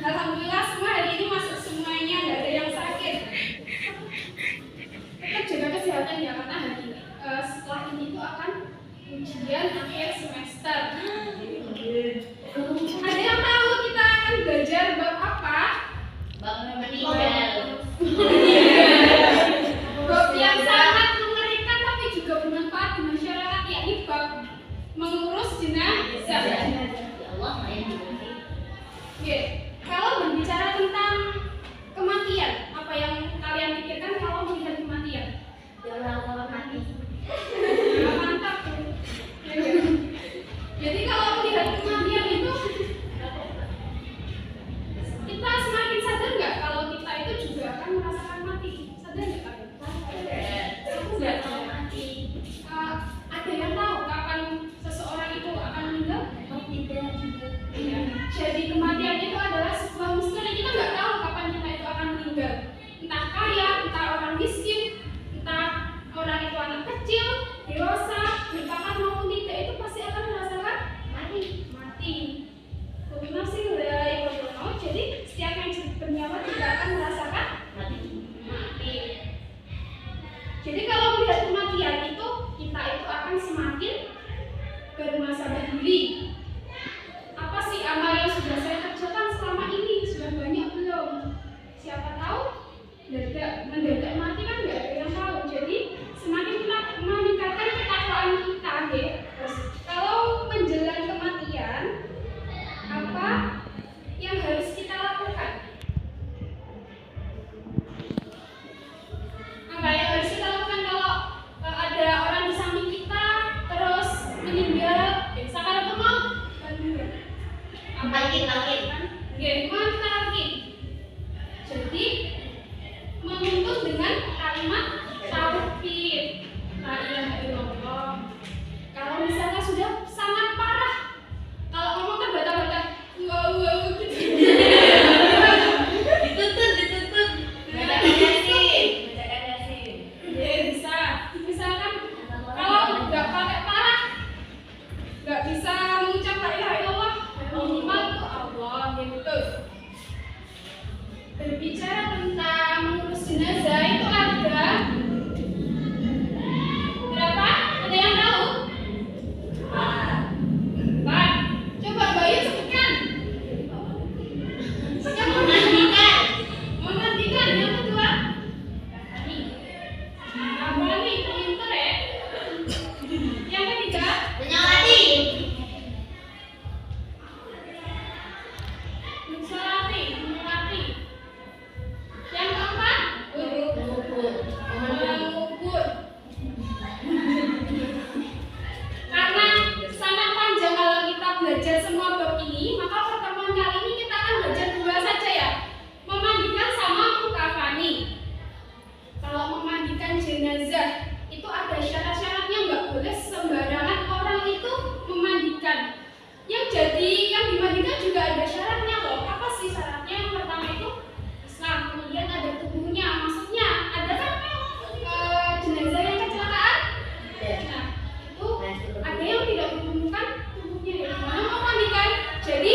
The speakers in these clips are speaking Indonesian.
Alhamdulillah semua hari ini masuk semuanya, nggak ada yang sakit. Tetap jaga kesehatan ya, karena hari ini setelah ini tuh akan ujian akhir semester. Ada yang tahu kita akan belajar bab apa? Bab meninggal. Bab yang sangat mengerikan tapi juga bermanfaat di masyarakat, yakni bab mengurus jenazah. Ya Allah, main di Oke, kalau berbicara tentang kematian, apa yang kalian pikirkan kalau melihat kematian? Ya Allah, mati. Mantap. Jadi kalau melihat kematian itu, kita semakin sadar nggak kalau kita itu juga akan merasakan mati? Sadar nggak kalian? Aku nggak tahu mati. Ada yang tahu kapan seseorang itu akan meninggal? Tidak juga. Iya. Jadi kematian itu adalah sebuah misteri. Kita nggak tahu kapan kita itu akan meninggal. Entah kaya, entah orang miskin, entah orang itu anak kecil, dewasa, merupakan maupun tidak, itu pasti akan merasakan mati. Jadi setiap yang bernyawa juga akan merasakan mati. Jadi kalau melihat kematian itu, kita itu akan semakin bermuhasabah diri. Apa sih amal yang sudah saya kerjakan selama ini? Sudah banyak belum? Siapa tahu mendadak mati kan nggak ada yang tahu. Jadi semakin kita meningkatkan ketakwaan kita, ya. Kalau menjelang kematian, apa yang harus kita lakukan? Apa yang harus kita lakukan kalau ada orang di samping kita terus meninggal? Sakaratul maut. Lagi. Gimana kita lagi? Jadi menuntut dengan kalimat tauhid, la ilaha illallah. Kalau misalnya sudah sangat parah, kalau ngomong terbata-bata, wow gitu. Ditutup. Bacakan Yasin. Ya bisa. Misalkan kalau nggak pakai parah, nggak bisa mengucap la ilaha illallah, minimal tuh Allah gitu. Berbicara tentang mengurus jenazah itu ada berapa? Ada yang tahu? 4. Coba Bayu sebutkan. Yang memandikan. Yang kedua? Kafani, pinter ya. Yang ketiga? Menyolati. Mensolati. Yang keempat? Mengubur. Mengubur. Karena sangat panjang kalau kita belajar semua bab ini, maka pertemuan kali ini kita akan belajar 2 saja ya. Memandikan sama mengkafani. Kalau memandikan jenazah itu ada syarat-syaratnya, nggak boleh sembarangan orang itu memandikan. Yang dimandikan juga ada syaratnya loh. Apa sih syaratnya? Yang pertama itu Islam, kemudian ada tubuhnya. Maksudnya ada kan jenazah yang kecelakaan? Nah, itu ada yang tidak ditemukan tubuhnya, ya gimana mau mandikan? Jadi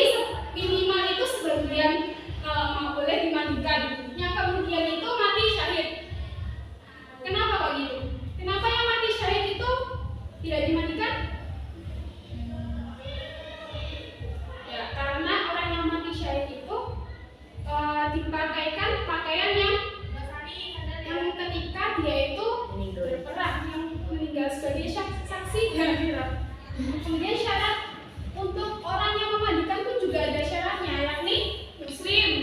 minimal itu sebagian kalau mau boleh dimandikan. Yang kemudian itu mati syahid. Kenapa kok gitu? Kenapa yang mati syahid itu tidak dimandikan? Ya, karena orang yang mati syahid itu dipakaikan pakaian yang ketika dia itu berperang, yang meninggal sebagai saksi. Kemudian syarat untuk orang yang memandikan pun juga ada syaratnya, yakni muslim.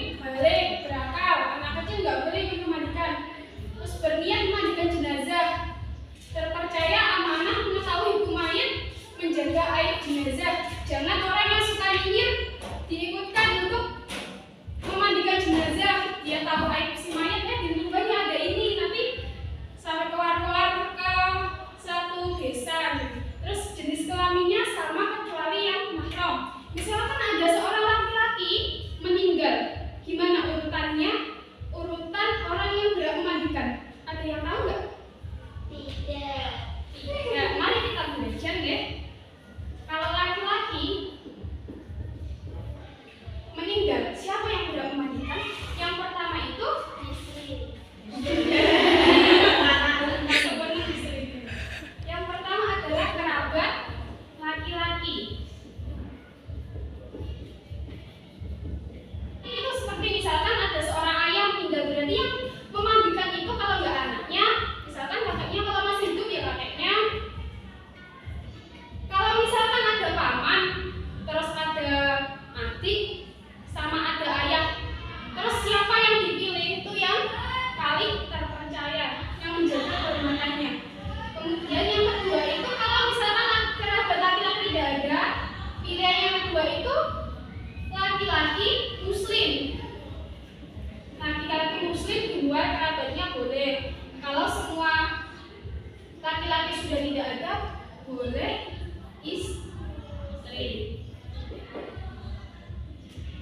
boleh istri.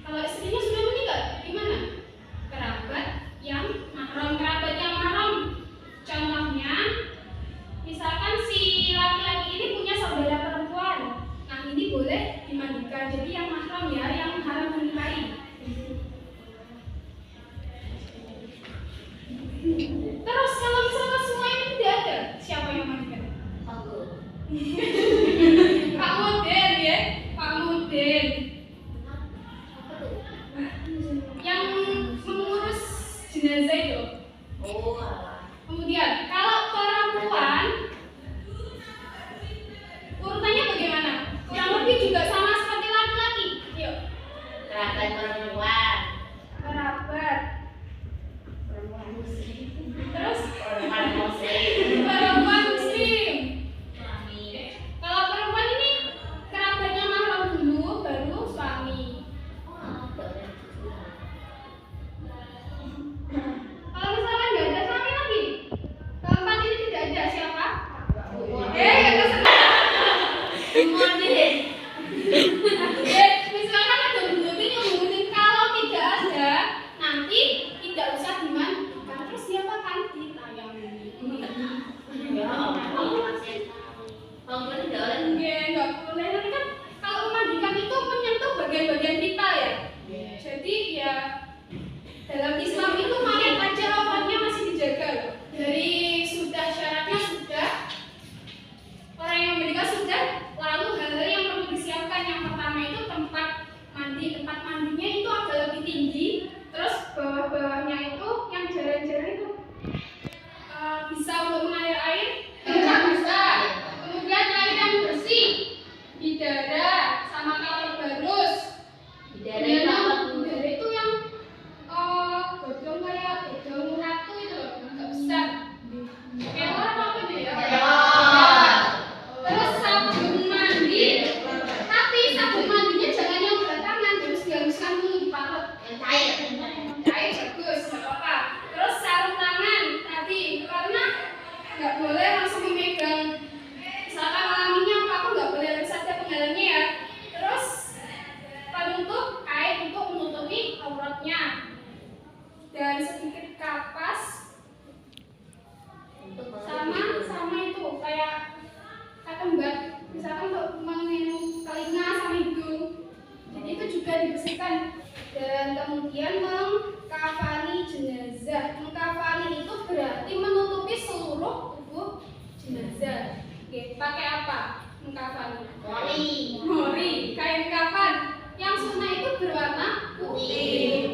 Kalau istrinya sudah meninggal, gimana? Kerabat yang mahram. Kerabat yang mahram, contohnya, misalkan si laki-laki ini punya saudara perempuan. Nah, ini boleh dimandikan. Jadi yang mahram ya, yang haram menikahi. Terus kalau misalkan semua ini tidak ada, siapa yang mandikan? Aku. Pak Muden ya, Pak Muden. Apa tuh? Yang mengurus jenazah itu. Oh, alah. Kemudian kalau perempuan urutannya bagaimana? Kurang lebih juga sama seperti laki-laki. Yuk. Kerabat perempuan. Kerabat. Perempuan muslim. Terus Perempuan muslim. perempuan muslim. Suami. Kalau perempuan ini kerabatnya mahram dulu, baru suami. Oh, boleh. Kalau misalkan nggak ada suami lagi, keempat ini tidak ada siapa? Eh, kesenangan. Kemudian. Misalkan ada bunyi yang menggunting, kalau tidak ada, nanti tidak usah dimandikan. Terus siapa kan ditayangi? Ya Allah, masih tahu. Kamu tidak boleh. Nggak boleh. Nanti kan kalau memandikan itu menyentuh bagian-bagian vital ya. Jadi ya dalam Islam itu mayat aja awalnya masih dijaga loh. Dari sudah syaratnya sudah, orang yang menikah sudah, lalu hal-hal yang perlu disiapkan. Yang pertama itu tempat mandi. Tempat mandinya itu agak lebih tinggi. Terus bawah-bawahnya itu yang jalan-jalan itu bisa untuk mengalir air, tidak bisa. Kemudian air yang bersih, bidara sama kamar barus. Dari apa tuh? Bidara itu yang godong kayak godong ratu itu loh, agak besar. Kelor apa itu ya? Kelor. Terus sabun mandi, tapi sabun mandinya jangan yang batangan, harus dihaluskan dulu diparut. Yang cair. Cair bagus, nggak apa-apa. Terus sarung tangan tadi, karena nggak boleh langsung memegang. Misalkan alaminya apa nggak boleh harus ada penghalangnya ya. Terus penutup kain untuk menutupi auratnya, dan sedikit kapas Untuk sama itu kayak kembat, misalkan untuk menginum telinga sama hidung. Jadi itu juga dibersihkan. Dan kemudian mengkafani jenazah. Mengkafani itu berarti menutupi seluruh tubuh jenazah. Oke, pakai apa? Mengkafani. Mori, kain kafan. Yang sunnah itu berwarna putih.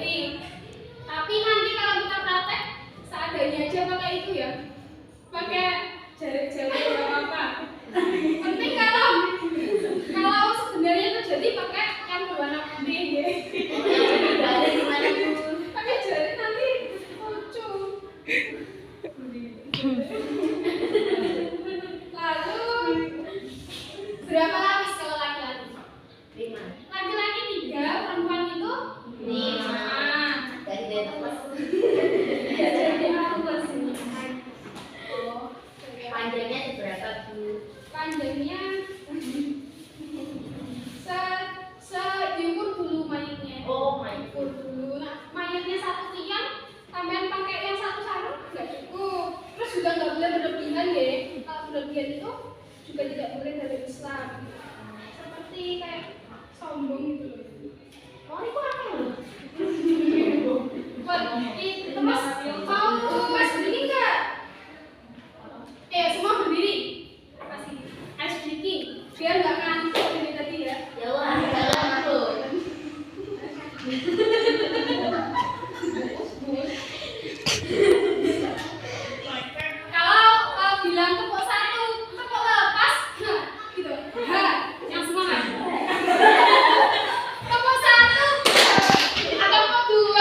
Tapi nanti kalau kita praktek seadanya aja pakai itu ya. Pakai jari-jari nggak apa-apa. Penting kalau sebenarnya terjadi pakai yang berwarna putih ya. Ada di mana tuh? Pakai jari nanti lucu. Lalu berapa lapis kalau laki-laki? 5. Laki-laki 3, perempuan itu 5. Dari depas. Oh, Panjangnya seberapa, Bu? panjangnya diukur dulu mayatnya. Oh my Ukur dulu. Nah, mayatnya 1 tiang, sampean pakai yang 1 sarung nggak cukup. Terus juga nggak boleh berlebihan ya. Kalau berlebihan itu juga tidak boleh dalam Islam. Seperti kayak sombong gitu loh. Oh, ini kok apa loh? Terus mau pas berdiri nggak? Semua berdiri. Pasti ice breaking. Biar nggak ngantuk dari tadi ya. Jawab, salam aku. Kalau bilang tepuk 1, tepuk lepas, nah gitu. Yang semangat. Tepuk 1, tepuk 2.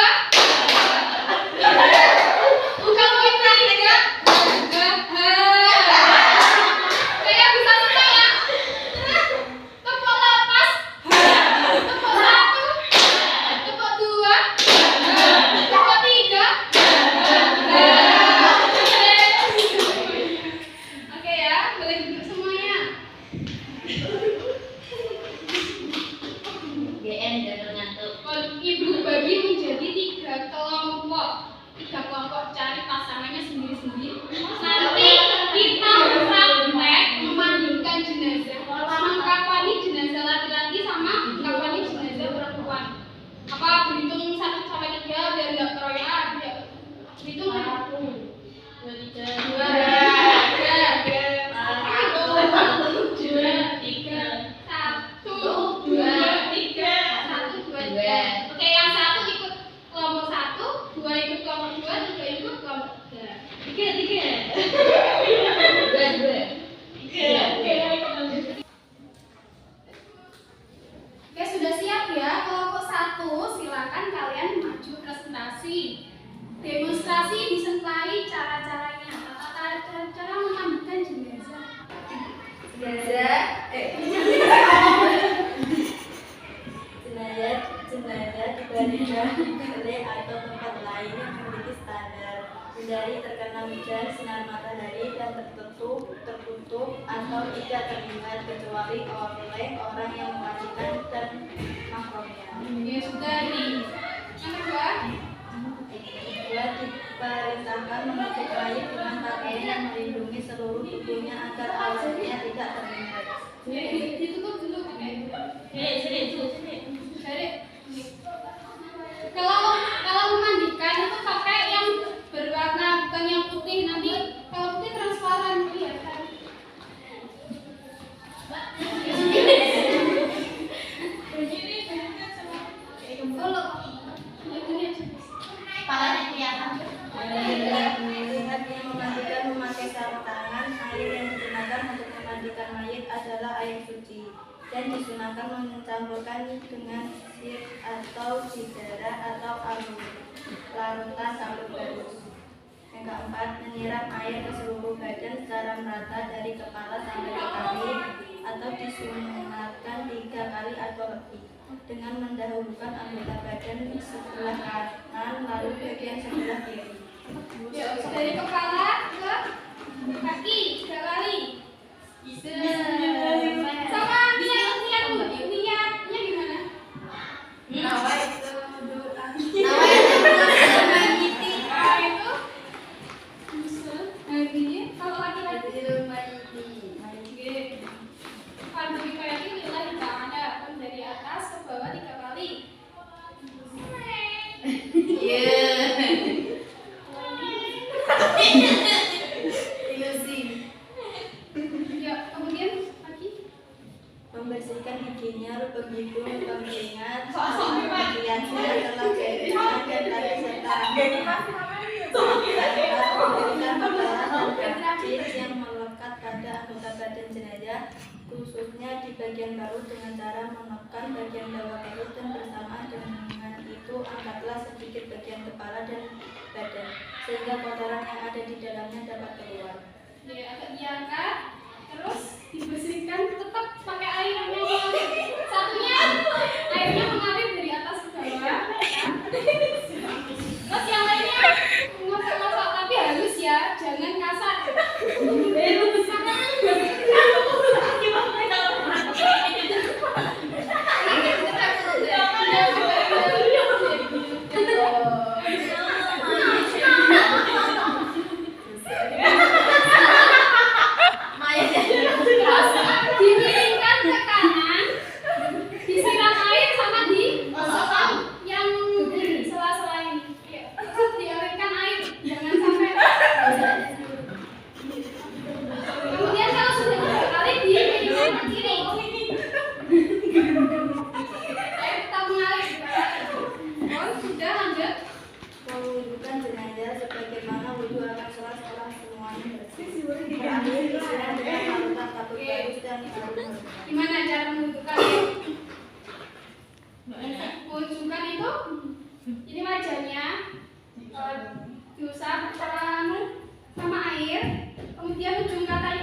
demonstrasi. Demonstrasi disertai cara-caranya. Cara memandikan jenazah. Jenazah dibandingkan oleh atau tempat lain yang memiliki standar, hindari terkena hujan, sinar matahari, dan tertutup atau tidak terlihat kecuali oleh orang yang mewajibkan dan mahramnya. Ya sudah nih. Yang kedua, Diperintahkan menutup mayit dengan pakaian yang melindungi seluruh tubuhnya agar auratnya tidak terlihat. ditutup dulu pakai. Sini. Jadi, kalau memandikan itu pakai yang berwarna, bukan yang putih. Nanti kalau putih transparan kelihatan. Palanya kelihatan. Melihat yang memandikan memakai sarung tangan, air yang digunakan untuk memandikan mayit adalah air suci dan disunahkan mencampurkan dengan sir atau sidara atau larutan kapur barus. Yang keempat, menyiram air ke seluruh badan secara merata dari kepala sampai ke kaki atau disunahkan 3 kali atau lebih dengan mendahulukan anggota badan sebelah kanan lalu bagian sebelah kiri. Dari kepala ke kaki 3 kali. Sama niatnya gimana? Nawa itu Kalau laki-laki Fardu kifayah lillahi ta'ala, dari atas ke bawah 3 kali. ilusi. Ya, kemudian lagi Membersihkan giginya, lubang hidung, lubang telinga, bagian setelah jarinya dan tali serta memberikan kepala dan kaki yang melekat pada anggota badan jenazah, khususnya di bagian perut dengan cara menekan bagian bawah perut dan bersamaan dengan itu angkatlah sedikit bagian kepala dan badan sehingga kotoran yang ada di dalamnya dapat keluar. ya, agak diangkat, terus dibersihkan, tetap pakai air yang mengalir. Satunya airnya mengalir dari atas ke bawah, terus yang lainnya ngosok-ngosok tapi halus ya, jangan kasar. Dimiringkan ke kanan, disiram air sama digosokkan yang ini sela-sela ini. Terus dialirkan air, jangan sampai. Kemudian kalau sudah 3 kali dimiringkan ke kiri. Air tetap mengalir. Oh, sudah lanjut. Mewudukan jenazah sebagaimana wudhu akan sholat setelah semuanya bersih. Terakhir disiram dengan larutan kapur barus dan harum. Gimana cara menunjukkan? Menunjukkan itu, ini wajahnya diusap sama air, kemudian ujung tangan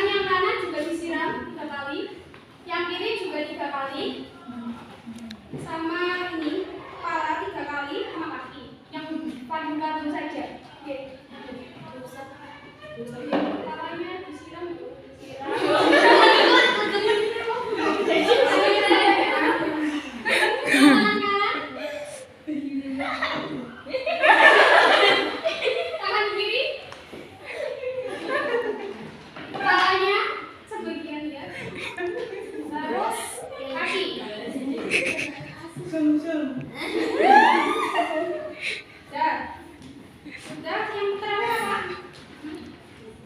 yang kanan juga disiram 3 kali, yang kiri juga 3 kali, sama ini kepala 3 kali sama kaki, yang kadung-kadung saja. Oke. Kepalanya disiram, tangan kiri, kepalanya sebagian ya, terus kaki. Sudah yang terakhir apa?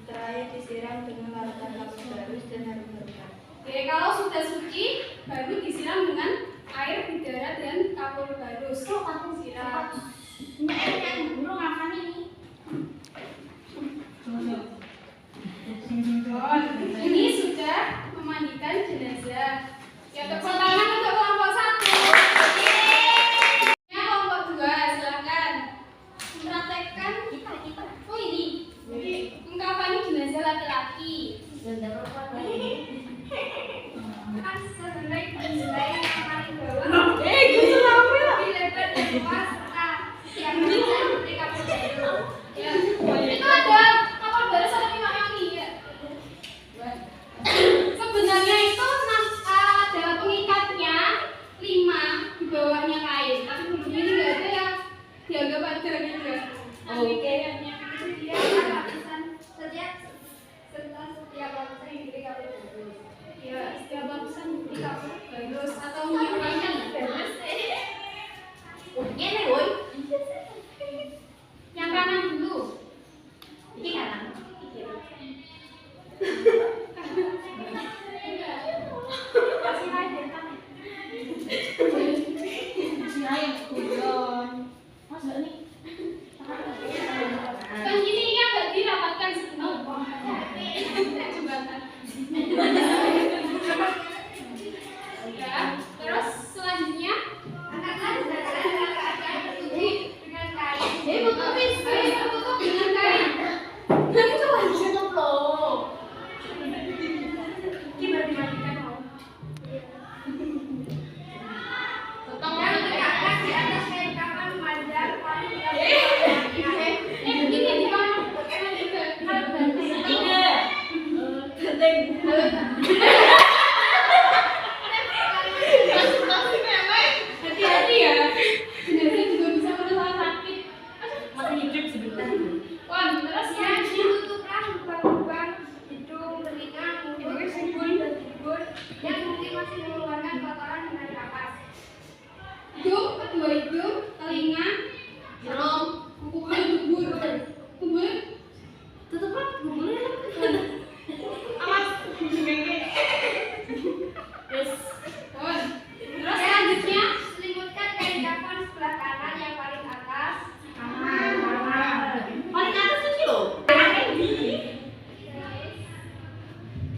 Terakhir disiram dengan larutan kapur barus dan harum-haruman. Oke, kalau sudah suci, baru disiram dengan air bidara dan kapur barus. Siram. tewas serta setiap bangsa diberi kabar baru. Ya, itu ada kabar baru sama yang ini ya. Sebenarnya itu ada pengikatnya 5 di bawahnya kain, tapi sebelumnya ini nggak ada yang dianggap ada gitu. Oke. Dia lapisan setiap bangsa yang diberi kabar baru. Ya, setiap bangsa diberi kabar baru atau menyampaikan bagus. Ini woi. Yang kanan dulu. Ini kanan. Kasih aja kan. Yang kulon. Masa ini? Kan gini ya nggak dirapatkan sebelumnya. Jembatan. Ya, terus selanjutnya angkatlah keadaan tertutup dengan kain. Tertutup dengan kain. Nanti coba Tutup loh. gimana dimandikan mau. Potong Yang terkadang di atas kain kapan memandang paling tidak begini di mana? Hati-hati ya. Jenazah juga bisa menelan sakit. masih hidup sebentar. Wah, terus ya ditutuplah lubang-lubang hidung, telinga, mulut, hidung dan hidung yang mungkin masih mengeluarkan kotoran dari napas. Hidung, kedua hidung, telinga, Jerome. kubur, Tutuplah kuburnya. awas. Terus Terus selanjutnya selimutkan kain kafan sebelah kanan yang paling atas. paling atas tuh loh.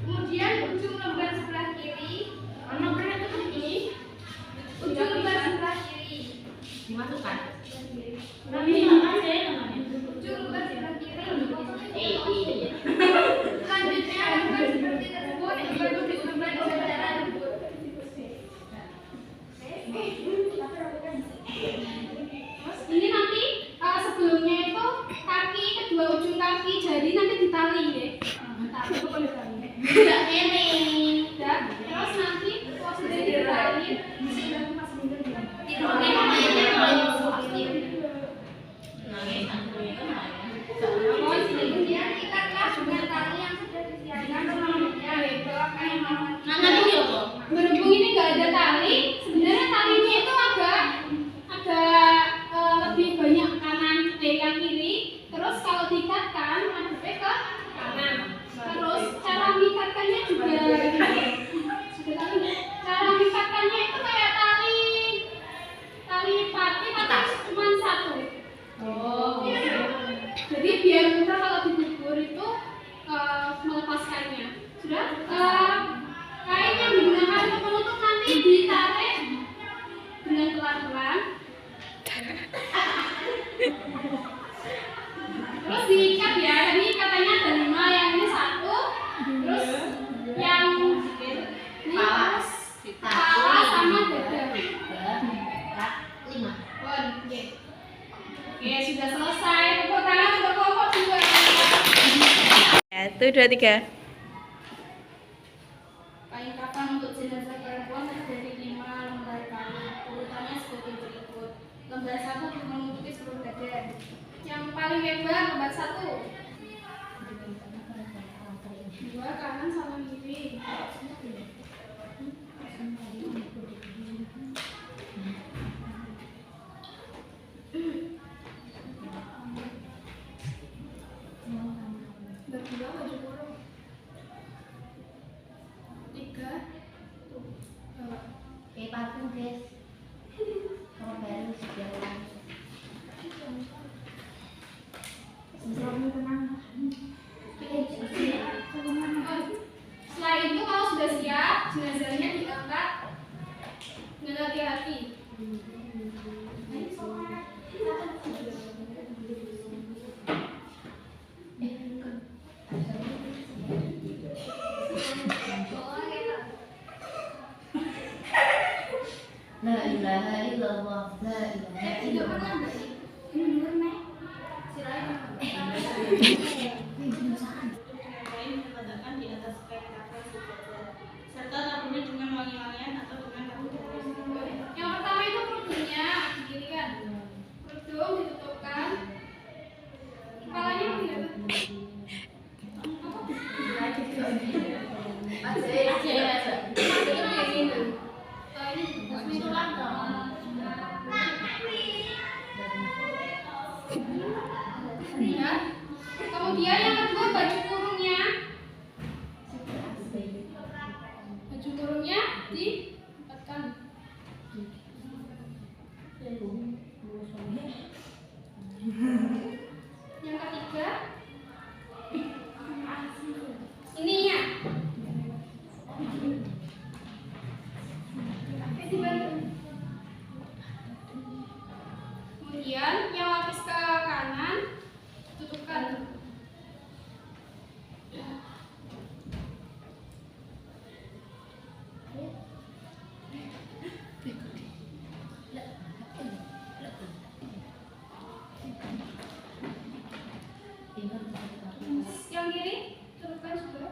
Kemudian ujung lembar sebelah kiri. Mana pernah tutup ini? Ujung lembar sebelah kiri. Dimasukkan. Tapi apa sih namanya? ujung lembar sebelah kiri. Iya. Selanjutnya lembar seperti tersebut baru disebar ke saudara lembut. Terus ini nanti sebelumnya itu kaki, kedua ujung kaki jari nanti ditali ya. Tapi kok boleh tali? Enggak ini. Ya. Terus nanti prosedur ditali sudah pas minggu ya. Tidurnya namanya pasti. Nangis aku itu Kemudian ikatlah dengan tali yang sudah disiapkan sebelumnya yaitu kain mawar. Nana dulu ya kok. Berhubung ini nggak ada tali, sebenarnya talinya itu agak lebih banyak kanan dari yang kiri. Terus kalau diikatkan menghadapnya ke kanan. Terus cara mengikatkannya juga cara mengikatkannya itu kayak tali pati tapi cuma satu. Oh. Jadi biar mudah kalau dikubur itu melepaskannya. Sudah? Kain yang digunakan untuk penutup nanti ditarik dengan pelan-pelan. Terus diikat ya. Ini katanya ada 5, yang ini 1. Terus yang ini Palas. kepala sama dada. 5. Oke. Oke, sudah selesai. Tepuk tangan untuk kelompok 2. 1, 2, 3. Kain kafan untuk jenazah perempuan terdiri 5 lembar kain. Urutannya seperti berikut. Lembar 1 menutupi seluruh badan. Yang paling lebar lembar 1. 2 kanan sama kiri. Berdua baju kurung. 3. Kayak parfum guys. Kalau baru sejalan. Setelah itu kalau sudah siap, jenazahnya diangkat dengan hati-hati. La ilaha illallah, la ilaha illallah. Meletakkan di atas kain kafan sejajar, serta taburnya dengan wangi-wangian atau dengan batu garis. Yang pertama itu kerudungnya didirikan. Kerudung ditutupkan. Kepalanya kelihatan. Kemudian yang kedua baju kurungnya. Baju kurungnya didapatkan. Yang ketiga ininya. Kemudian yang lapis ke kanan tutupkan. Yang kiri tutupkan juga.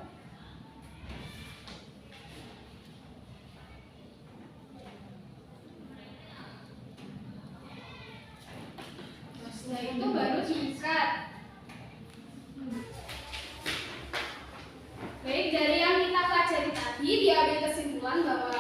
Setelah itu baru diikat. Baik, dari yang kita pelajari tadi diambil kesimpulan bahwa